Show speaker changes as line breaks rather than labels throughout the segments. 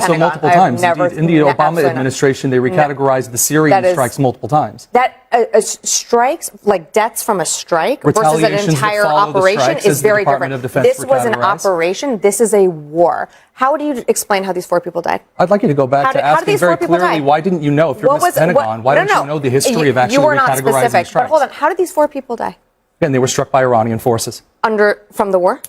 So multiple times. Indeed, in the Obama administration, they recategorized the Syrian strikes multiple times.
Strikes, like deaths from a strike versus an entire operation, is very different. This was an operation. This is a war. How do you explain how these 4 people died?
I'd like you to go back to asking very clearly, why didn't you know? If you're Miss Pentagon, why don't you know the history of actually recategorizing strikes?
But hold on, how did these 4 people die?
And they were struck by Iranian forces.
From the war?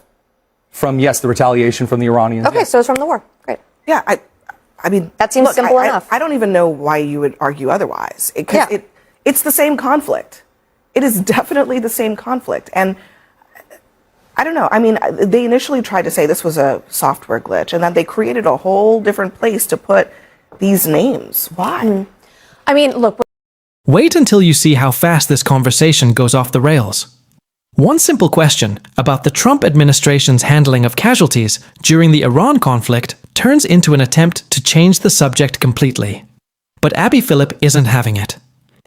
From, yes, the retaliation from the Iranians.
Okay, so it's from the war. Great.
Yeah, I mean,
that seems simple enough.
I don't even know why you would argue otherwise. It's the same conflict. It is definitely the same conflict. And I don't know. I mean, they initially tried to say this was a software glitch, and then they created a whole different place to put these names. Why?
I mean, look.
Wait until you see how fast this conversation goes off the rails. One simple question about the Trump administration's handling of casualties during the Iran conflict turns into an attempt to change the subject completely. But Abby Phillip isn't having it.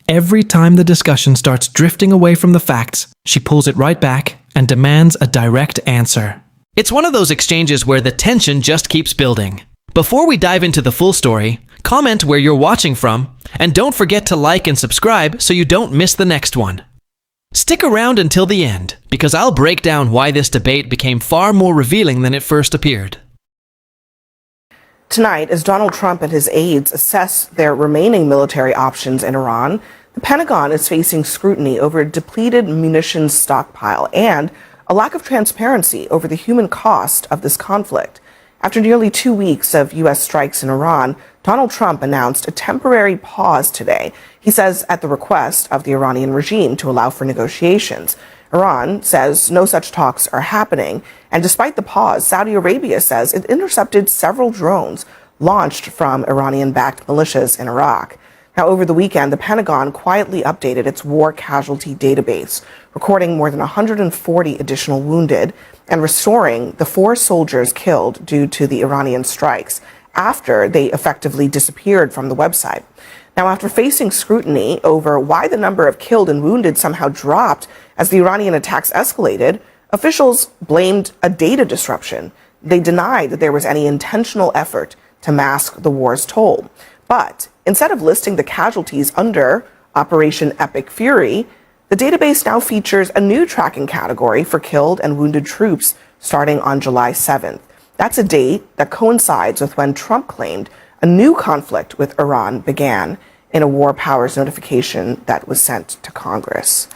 Every time the discussion starts drifting away from the facts, she pulls it right back and demands a direct answer. It's one of those exchanges where the tension just keeps building. Before we dive into the full story, comment where you're watching from, and don't forget to like and subscribe so you don't miss the next one. Stick around until the end, because I'll break down why this debate became far more revealing than it first appeared.
Tonight, as Donald Trump and his aides assess their remaining military options in Iran, the Pentagon is facing scrutiny over a depleted munitions stockpile and a lack of transparency over the human cost of this conflict. After nearly 2 weeks of U.S. strikes in Iran, Donald Trump announced a temporary pause today. He says at the request of the Iranian regime to allow for negotiations. Iran says no such talks are happening. And despite the pause, Saudi Arabia says it intercepted several drones launched from Iranian-backed militias in Iraq. Now, over the weekend, the Pentagon quietly updated its war casualty database, recording more than 140 additional wounded and restoring the 4 soldiers killed due to the Iranian strikes after they effectively disappeared from the website. Now, after facing scrutiny over why the number of killed and wounded somehow dropped as the Iranian attacks escalated, officials blamed a data disruption. They denied that there was any intentional effort to mask the war's toll. But instead of listing the casualties under Operation Epic Fury, the database now features a new tracking category for killed and wounded troops starting on July 7th. That's a date that coincides with when Trump claimed a new conflict with Iran began in a war powers notification that was sent to Congress.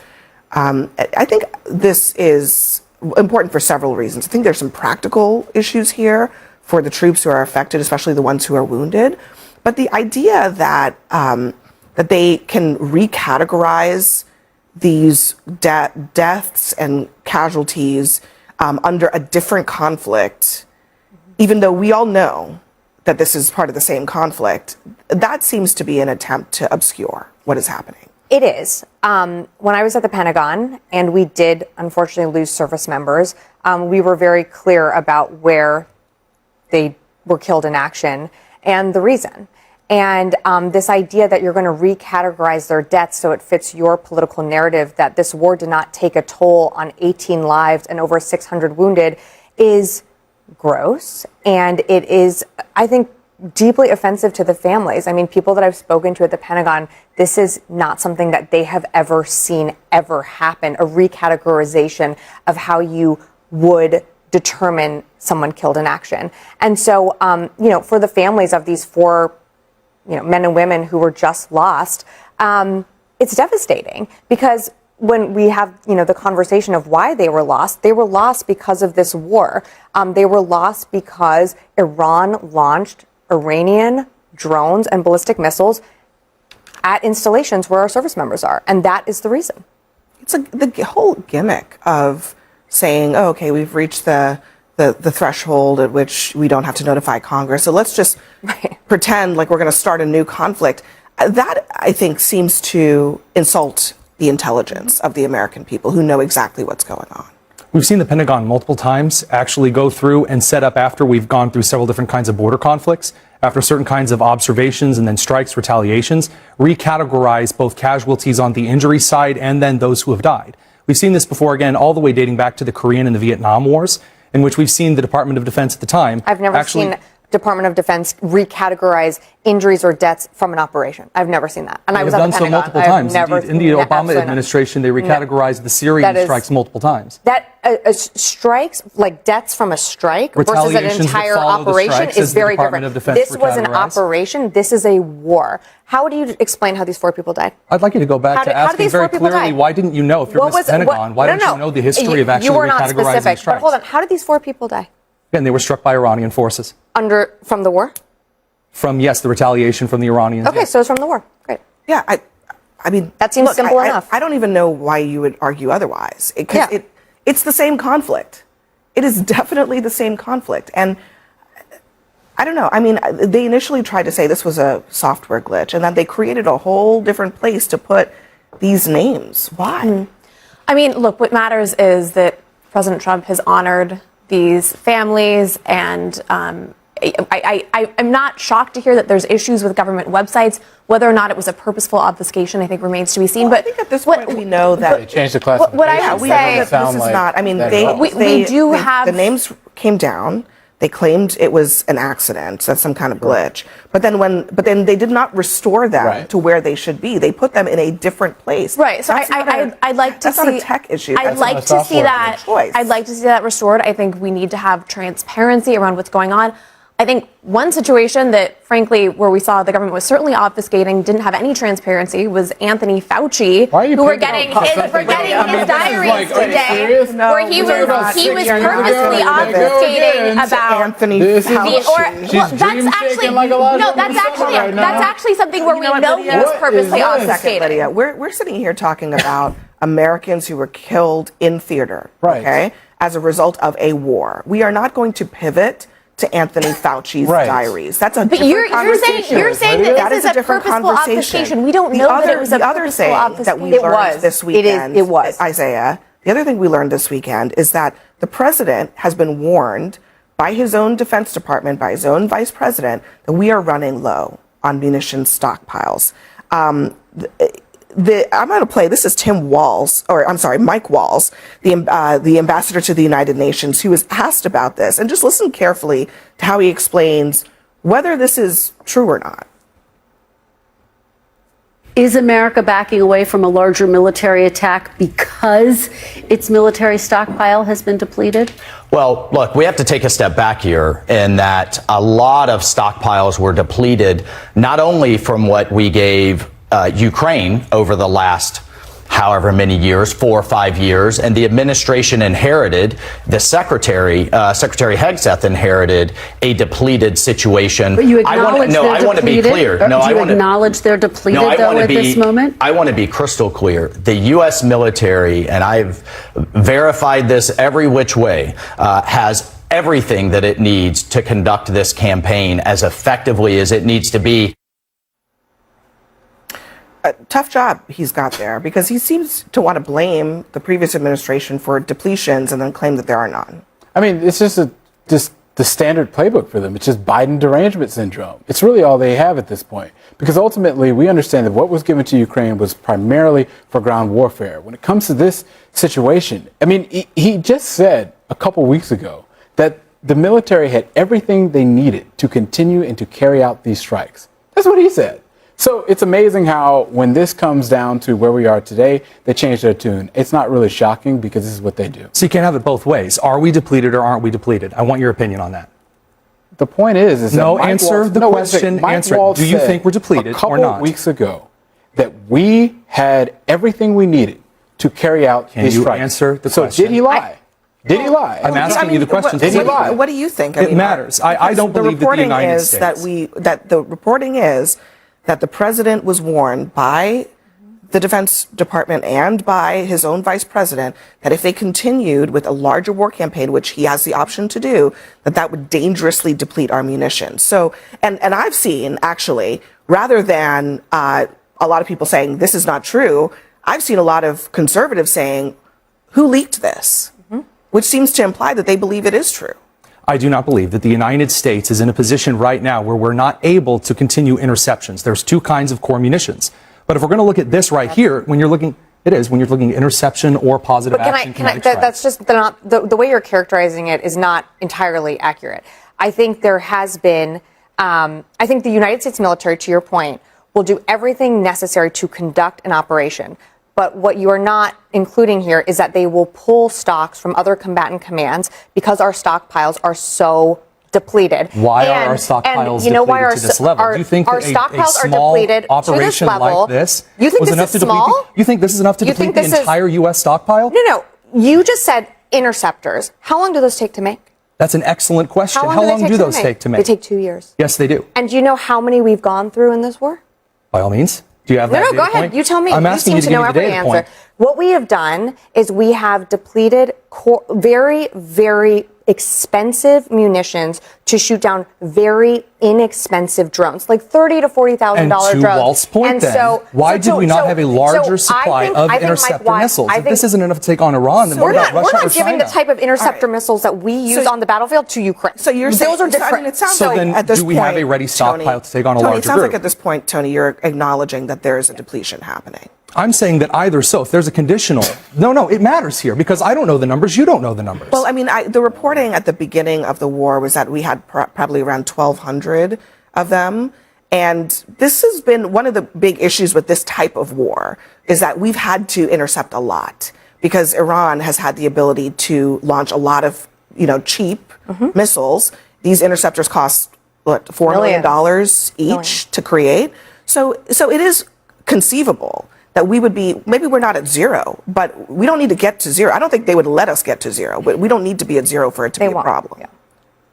I think this is important for several reasons. I think there's some practical issues here for the troops who are affected, especially the ones who are wounded. But the idea that that they can recategorize these deaths and casualties under a different conflict, even though we all know that this is part of the same conflict, that seems to be an attempt to obscure what is happening.
It is. When I was at the Pentagon, and we did unfortunately lose service members, we were very clear about where they were killed in action and the reason. And this idea that you're going to recategorize their deaths so it fits your political narrative that this war did not take a toll on 18 lives and over 600 wounded is gross. And it is, I think, deeply offensive to the families. I mean, people that I've spoken to at the Pentagon, this is not something that they have ever seen ever happen, a recategorization of how you would determine someone killed in action. And so, for the families of these 4 men and women who were just lost, it's devastating because when we have, the conversation of why they were lost because of this war. They were lost because Iran launched Iranian drones and ballistic missiles at installations where our service members are. And that is the reason.
It's the whole gimmick of saying, oh, okay, we've reached the threshold at which we don't have to notify Congress. So let's just pretend like we're going to start a new conflict. That, I think, seems to insult the intelligence of the American people who know exactly what's going on.
We've seen the Pentagon multiple times actually go through and set up after we've gone through several different kinds of border conflicts, after certain kinds of observations and then strikes, retaliations, recategorize both casualties on the injury side and then those who have died. We've seen this before, again, all the way dating back to the Korean and the Vietnam Wars, in which we've seen the Department of Defense at the time.
I've never seen Department of Defense recategorize injuries or deaths from an operation. I've never seen that. And I
They've
was at
done
the
so
Pentagon.
multiple
I've
times.
never-
Indeed, in the
no,
Obama
absolutely not.
administration, they recategorized the Syrian strikes multiple times.
That strikes, like deaths from a strike versus an
Retaliations that
entire
follow the
operation
strikes,
is
as the
very
Department
different.
of Defense
This was an
recategorized.
operation. This is a war. How do you explain how these 4 people died?
I'd like you to go back
How
to
did- how did
asking
these
very
4 people
clearly,
die?
why didn't you know, if you're
What was-
Mr. Pentagon, why
no,
don't you
no.
know the history of actually
You were not
recategorizing
specific,
strikes?
but hold on. How did these 4 people die?
Again, they were struck by Iranian forces.
From the war?
From, yes, the retaliation from the Iranians.
Okay,
yes.
so it's from the war. Great.
Yeah, I mean,
That seems simple enough.
I don't even know why you would argue otherwise.
Yeah.
It's the same conflict. It is definitely the same conflict. And I don't know. I mean, they initially tried to say this was a software glitch, and then they created a whole different place to put these names. Why?
I mean, look, what matters is that President Trump has honored these families, and I'm not shocked to hear that there's issues with government websites. Whether or not it was a purposeful obfuscation, I think remains to be seen.
Well,
but
I think at this point we know that
They changed the classification.
What I would
we
say-
know that this is not. I mean,
have
the names came down. They claimed it was an accident, so that's some kind of glitch. But then they did not restore them to where they should be. They put them in a different place.
Right. So
That's not
I'd like to
that's
see.
not a tech issue.
I'd
That's
like
not a
to see
software
that.
choice.
I'd like to see that restored. I think we need to have transparency around what's going on. I think one situation that, frankly, where we saw the government was certainly obfuscating, didn't have any transparency, was Anthony Fauci, who we're getting his diaries today, where he was purposely obfuscating about
Anthony
Fauci. That's actually something where we know he was purposely obfuscating.
Lydia, we're sitting here talking about Americans who were killed in theater, okay, as a result of a war. We are not going to pivot to Anthony Fauci's diaries. That's a different conversation.
You're saying that this is a
different
purposeful obfuscation. We don't know that it was a purposeful obfuscation.
That we learned this weekend,
It was.
Isaiah. The other thing we learned this weekend is that the president has been warned by his own Defense Department, by his own vice president, that we are running low on munitions stockpiles. I'm going to play. This is Mike Walls, the ambassador to the United Nations, who was asked about this, and just listen carefully to how he explains whether this is true or not.
Is America backing away from a larger military attack because its military stockpile has been depleted?
Well, look, we have to take a step back here in that a lot of stockpiles were depleted, not only from what we gave Ukraine over the last however many years, 4 or 5 years, and the administration inherited, the Secretary Hegseth inherited a depleted situation.
But you acknowledge they're depleted?
I want to be clear.
Do you acknowledge they're depleted, though, at this moment?
I want to be crystal clear. The U.S. military, and I've verified this every which way, has everything that it needs to conduct this campaign as effectively as it needs to be.
A tough job he's got there, because he seems to want to blame the previous administration for depletions and then claim that there are none.
I mean, it's just the standard playbook for them. It's just Biden derangement syndrome. It's really all they have at this point, because ultimately we understand that what was given to Ukraine was primarily for ground warfare. When it comes to this situation, I mean, he just said a couple weeks ago that the military had everything they needed to continue and to carry out these strikes. That's what he said. So it's amazing how when this comes down to where we are today, they change their tune. It's not really shocking because this is what they do.
So you can't have it both ways. Are we depleted or aren't we depleted? I want your opinion on that.
The point is
No,
that
answer the question. Answer it. Do you think we're depleted or not?
A couple weeks ago that we had everything we needed to carry out these strikes.
Can you answer the
so
question?
did he lie? Did he lie?
I'm asking you the question.
Did he lie?
What do you think?
It matters. I don't believe that the United States.
The reporting is that the president was warned by the Defense Department and by his own vice president that if they continued with a larger war campaign, which he has the option to do, that would dangerously deplete our munitions. So, and I've seen, actually, rather than a lot of people saying this is not true, I've seen a lot of conservatives saying, who leaked this? Which seems to imply that they believe it is true.
I do not believe that the United States is in a position right now where we're not able to continue interceptions. There's two kinds of core munitions. But if we're going to look at this right here, when you're looking at interception or positive action kinetic strikes.
That's just not the way you're characterizing it is not entirely accurate. I think there has been, I think the United States military, to your point, will do everything necessary to conduct an operation. But what you are not including here is that they will pull stocks from other combatant commands because our stockpiles are so depleted.
Why are our stockpiles depleted to this level? Do you think
our
that
stockpiles
a
are
small
depleted
operation
to this level?
like this
You think
was
this
enough
is
to
small?
deplete? You think this is enough to deplete the entire U.S. stockpile?
No. You just said interceptors. How long do those take to make?
That's an excellent question.
How
long do those take to make?
They take 2 years.
Yes, they do.
And do you know how many we've gone through in this war?
By all means. Do you have that
No,
data
go ahead.
point?
You tell me.
I'm
You
asking
seem
you
to
to
know
give me the
every
data
answer.
point.
What we have done is we have depleted very, very expensive munitions to shoot down very inexpensive drones, like $30,000 to $40,000 drones.
And to Walt's point, why did we not have a larger supply of interceptor missiles? If this isn't enough to take on Iran, then what about Russia or China?
We're not giving the type of interceptor missiles that we use on the battlefield to Ukraine.
So you're saying
those are different.
I mean, it sounds
So
like
then
at this
do we
point,
have a ready stockpile to take on a
Tony,
larger
it sounds
group?
like at this point, Tony, you're acknowledging that there is a depletion happening.
I'm saying that either so. If there's a conditional, no, it matters here because I don't know the numbers. You don't know the numbers.
Well, I mean, the reporting at the beginning of the war was that we had probably around 1,200 of them. And this has been one of the big issues with this type of war is that we've had to intercept a lot because Iran has had the ability to launch a lot of, cheap missiles. These interceptors cost, $4 million each to create. So it is conceivable that we would be, maybe we're not at zero, but we don't need to get to zero. I don't think they would let us get to zero, but we don't need to be at zero for it to be a problem. Yeah.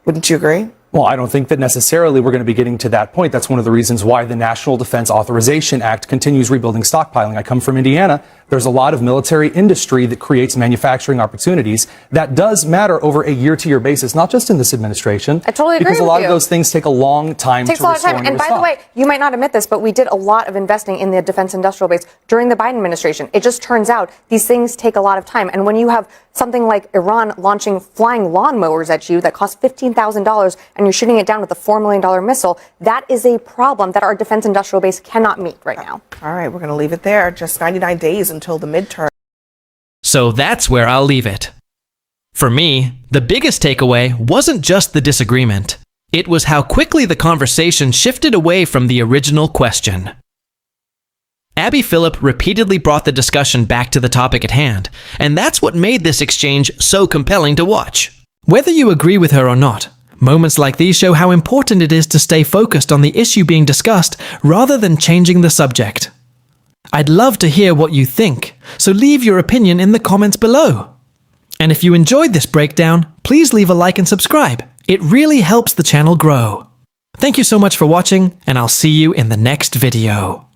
Wouldn't you agree?
Well, I don't think that necessarily we're going to be getting to that point. That's one of the reasons why the National Defense Authorization Act continues rebuilding stockpiling. I come from Indiana. There's a lot of military industry that creates manufacturing opportunities. That does matter over a year-to-year basis, not just in this administration.
I totally agree with you.
Because a lot of those things take a long time to restore and restock.
And by the way, you might not admit this, but we did a lot of investing in the defense industrial base during the Biden administration. It just turns out these things take a lot of time. And when you have something like Iran launching flying lawnmowers at you that cost $15,000 and you're shooting it down with a $4 million missile, that is a problem that our defense industrial base cannot meet right now.
All right, we're going to leave it there. Just 99 days until the midterm.
So that's where I'll leave it. For me, the biggest takeaway wasn't just the disagreement. It was how quickly the conversation shifted away from the original question. Abby Phillip repeatedly brought the discussion back to the topic at hand, and that's what made this exchange so compelling to watch. Whether you agree with her or not, moments like these show how important it is to stay focused on the issue being discussed rather than changing the subject. I'd love to hear what you think, so leave your opinion in the comments below. And if you enjoyed this breakdown, please leave a like and subscribe. It really helps the channel grow. Thank you so much for watching, and I'll see you in the next video.